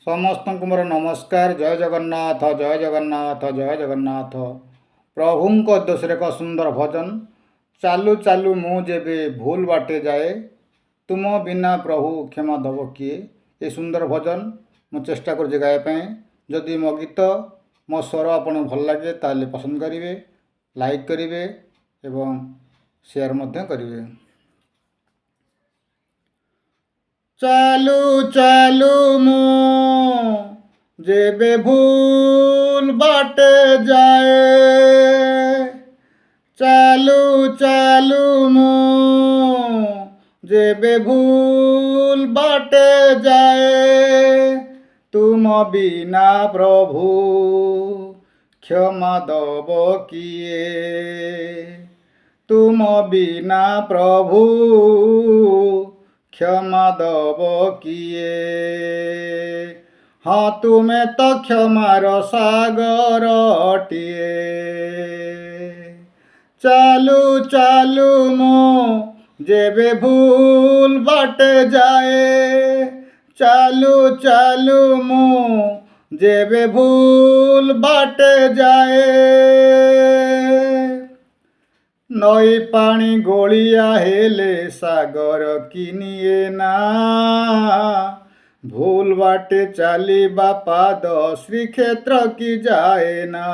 समस्त को मोर नमस्कार। जय जगन्नाथ जय जगन्नाथ जय जगन्नाथ। प्रभु उद्देश्य एक सुंदर भजन। चालू चालू मु जेबे भूल बाटे जाए, तुम बिना प्रभु क्षमा दब किए। ये सुंदर भजन मु चेष्टा कर गायबा। जदि मो गीत मो स्वर आपन भल लगे ताले पसंद करेंगे, लाइक करेंगे एवं शेयर मध्य करेंगे। चालू चालू मो जेबे भूल बाटे जाए, चालू चालू मो जेबे भूल बाटे जाए, तुम बिना प्रभु क्षमा दब किए। तुम बिना प्रभु क्षमा दब किए। हाँ तुम्हें तो क्षमार सागर अटिए। चालू चालू मो जेबे भूल बाटे जाए, चालू चालू मो जेबे भूल बाटे जाए। नई पानी गोलिया हेले सागर किनिए ना, भूल बाटे चाली बापाद श्रीक्षेत्र की जाए ना।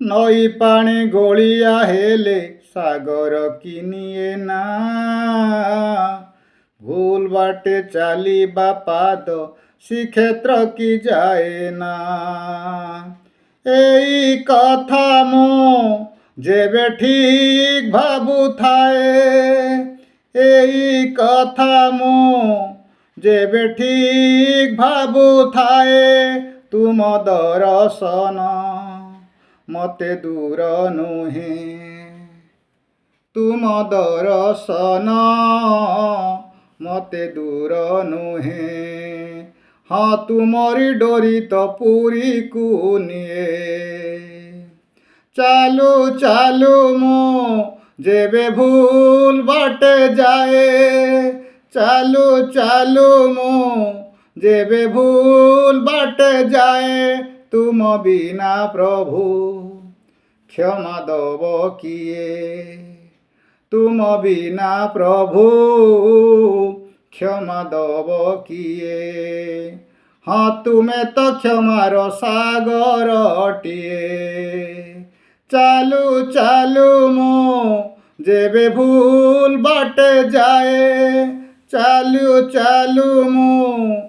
नई पानी गोलिया हेले सागर किनिए ना, भूल बाटे चाली बापाद श्रीक्षेत्र की जाए ना। एई कथा मो जेबे ठीक भाबु थाए, एई कथा मो जेबे ठीक भाबु थाए, तुम दर्शन मते दूर नुहे। तुम दर्शन मते दूर नुहे। हाँ तुमरी डोरी तो पूरी कुनिए। चालू चालू मो जेबे भूल बाटे जाए, चालू चालू मो जेबे भूल बाटे जाए, तुम बिना प्रभु क्षमा दब किए। तुम बिना प्रभु क्षमा दब किए। हाँ तुम्हें तो क्षमार सागर अटिए। चालू चालू मो जेबे भूल बाटे जाए, चालू चालू मो